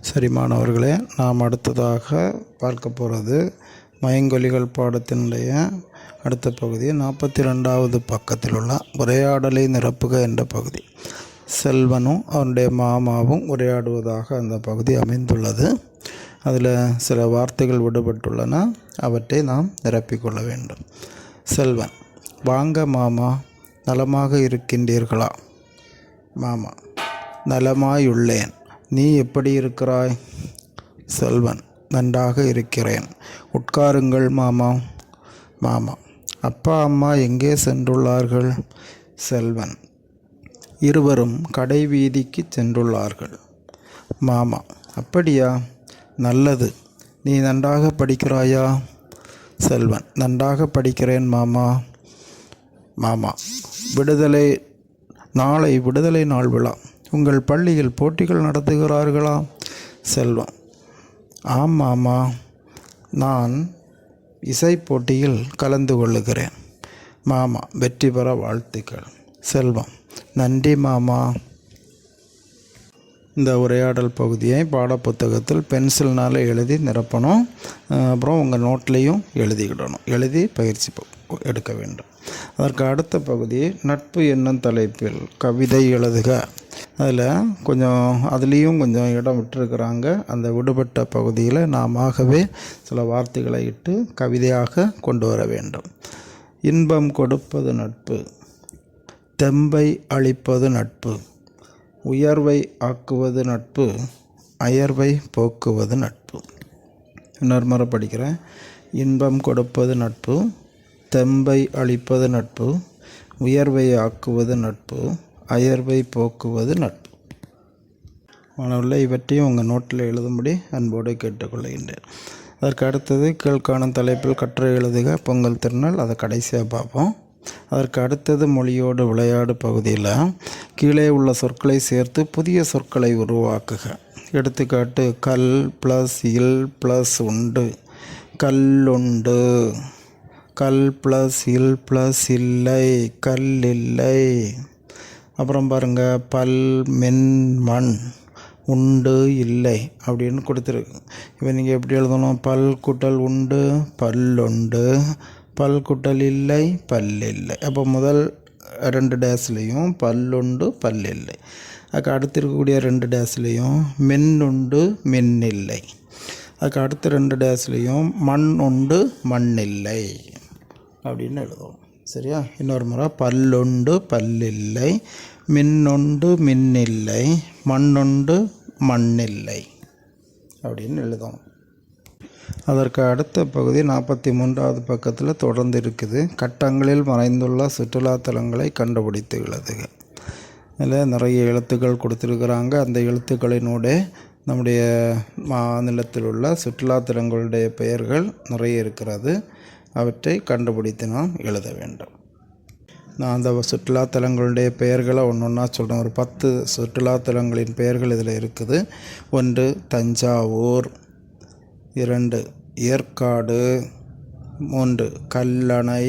சரி மாணவர்களே, நாம் அடுத்ததாக பார்க்க போகிறது மயங்கொலிகள் பாடத்தினுடைய அடுத்த பகுதி 42வது பக்கத்தில் உள்ள உரையாடலை நிரப்புக என்ற பகுதி. செல்வனும் அவனுடைய மாமாவும் உரையாடுவதாக அந்த பகுதி அமைந்துள்ளது. அதில் சில வார்த்தைகள் விடுபட்டுள்ளன, அவற்றை நாம் நிரப்பிக்கொள்ள வேண்டும். செல்வன்: வாங்க மாமா, நலமாக இருக்கின்றீர்களா? மாமா: நலமாயுள்ளேன். நீ எப்படி இருக்கிறாய்? செல்வன்: நன்றாக இருக்கிறேன். உட்காருங்கள் மாமா. மாமா: அப்பா அம்மா எங்கே சென்றுள்ளார்கள்? செல்வன்: இருவரும் கடை வீதிக்கு சென்றுள்ளார்கள். மாமா: அப்படியா? நல்லது. நீ நன்றாக படிக்கிறாயா? செல்வன்: நன்றாக படிக்கிறேன் மாமா. மாமா: நாளை விடுதலை நாள் விழா. உங்கள் பள்ளியில் போட்டிகள் நடத்துகிறார்களா? செல்வம்: ஆம் மாமா, நான் இசை போட்டியில் கலந்து கொள்ளுகிறேன். மாமா: வெற்றி பெற வாழ்த்துக்கள். செல்வம்: நன்றி மாமா. இந்த உரையாடல் பகுதியை பாடப்புத்தகத்தில் பென்சில்னால் எழுதி நிரப்பணும். அப்புறம் உங்கள் நோட்லேயும் எழுதிக்கிடணும். எழுதி பயிற்சி எடுக்க வேண்டும். அதற்கு அடுத்த பகுதி நட்பு என்னும் தலைப்பில் கவிதை எழுதுக. அதுலேயும் கொஞ்சம் இடம் விட்டுருக்குறாங்க. அந்த விடுபட்ட பகுதியில் நாமவே சில வார்த்தைகளை இட்டு கவிதையாக கொண்டு வர வேண்டும். இன்பம் கொடுப்பது நட்பு, தெம்பை அளிப்பது நட்பு, உயர்வை ஆக்குவது நட்பு, அயர்வை போக்குவது நட்பு. இன்னொரு முறை படிக்கிறேன். இன்பம் கொடுப்பது நட்பு, தெம்பை அளிப்பது நட்பு, உயர்வை ஆக்குவது நட்பு, அயர்வை போக்குவது நட்பு. மாணவர்களே, இவற்றையும் உங்கள் நோட்டில் எழுதும்படி அன்போடு கேட்டுக்கொள்கின்றேன். அதற்கு அடுத்தது கீழ்காணும் தலைப்பில் கட்டுரை எழுதுக பொங்கல் திருநாள். அதை கடைசியாக பார்ப்போம். அதற்கு அடுத்தது மொழியோடு விளையாடு பகுதியில் கீழே உள்ள சொற்களை சேர்த்து புதிய சொற்களை உருவாக்குக. எடுத்துக்காட்டு: கல் ப்ளஸ் இல் ப்ளஸ் உண்டு, கல்லுண்டு. கல் ப்ளஸ் இல் ப்ளஸ் இல்லை, கல் இல்லை. அப்புறம் பாருங்கள், பல் மென் மண், உண்டு இல்லை அப்படின்னு கொடுத்துருக்கு. இப்போ நீங்கள் எப்படி எழுதணும்? பல் கூட்டல் உண்டு பல்லுண்டு, பல் கூட்டல் இல்லை பல்லில்லை. அப்போ முதல் 2 டேஸ்லேயும் பல்லுண்டு பல்லில்லை. அதுக்கு அடுத்து இருக்கக்கூடிய 2 டேஸ்லேயும் மென்னுண்டு மென்னில்லை. அதுக்கு அடுத்த 2 டேஸ்லேயும் மண் உண்டு மண்ணில்லை அப்படின்னு எழுதுவோம். சரியா? இன்னொரு முறை: பல்லுண்டு பல்லில்லை, மின்னுண்டு மின்னில்லை, மண்ணுண்டு மண்ணில்லை அப்படின்னு எழுதுவோம். அதற்கு அடுத்த பகுதி 43வது பக்கத்தில் தொடர்ந்து இருக்குது. கட்டங்களில் மறைந்துள்ள சுற்றுலாத்தலங்களை கண்டுபிடித்து எழுதுக. இதில் நிறைய எழுத்துக்கள் கொடுத்துருக்குறாங்க. அந்த எழுத்துக்களினோட நம்முடைய மாநிலத்தில் உள்ள சுற்றுலாத்தலங்களுடைய பெயர்கள் நிறைய இருக்கிறது. அவற்றை கண்டுபிடித்து நாம் எழுத வேண்டும். நான் அந்த சுற்றுலாத்தலங்களுடைய பெயர்களை ஒன்று ஒன்றா சொல்கிறேன். ஒரு 10 சுற்றுலாத்தலங்களின் பெயர்கள் இதில் இருக்குது. 1 தஞ்சாவூர், 2 ஏற்காடு, 3 கல்லணை,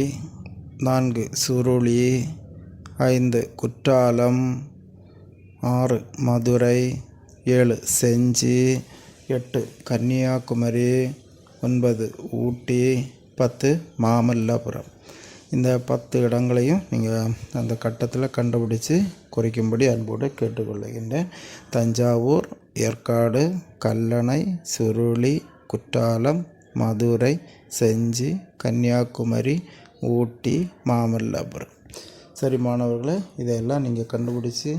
4 சுருளி, 5 குற்றாலம், 6 மதுரை, 7 செஞ்சி, 8 கன்னியாகுமரி, 9 ஊட்டி, 10 மாமல்லபுரம். இந்த 10 இடங்களையும் நீங்கள் அந்த கட்டத்தில் கண்டுபிடிச்சி குறிக்கும்படி அன்போடு கேட்டுக்கொள்கின்றேன். தஞ்சாவூர், ஏற்காடு, கல்லணை, சுருளி, குற்றாலம், மதுரை, செஞ்சி, கன்னியாகுமரி, ஊட்டி, மாமல்லபுரம். சரி மாணவர்களே, இதையெல்லாம் நீங்கள் கண்டுபிடிச்சி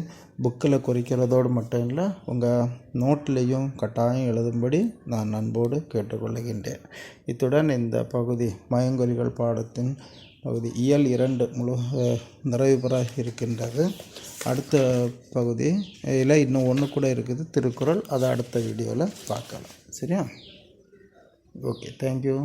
புக்கில் குறிக்கிறதோடு மட்டும் இல்லை, உங்கள் நோட்லேயும் கட்டாயம் எழுதும்படி நான் அன்போடு கேட்டுக்கொள்கின்றேன். இத்துடன் இந்த பகுதி மயங்கொலிகள் பாடத்தின் பகுதி இயல் 2 நிறைவு பெற இருக்கின்றது. அடுத்த பகுதியில் இன்னும் 1 கூட இருக்குது, திருக்குறள். அதை அடுத்த வீடியோவில் பார்க்கலாம். சரியா? Okay, thank you.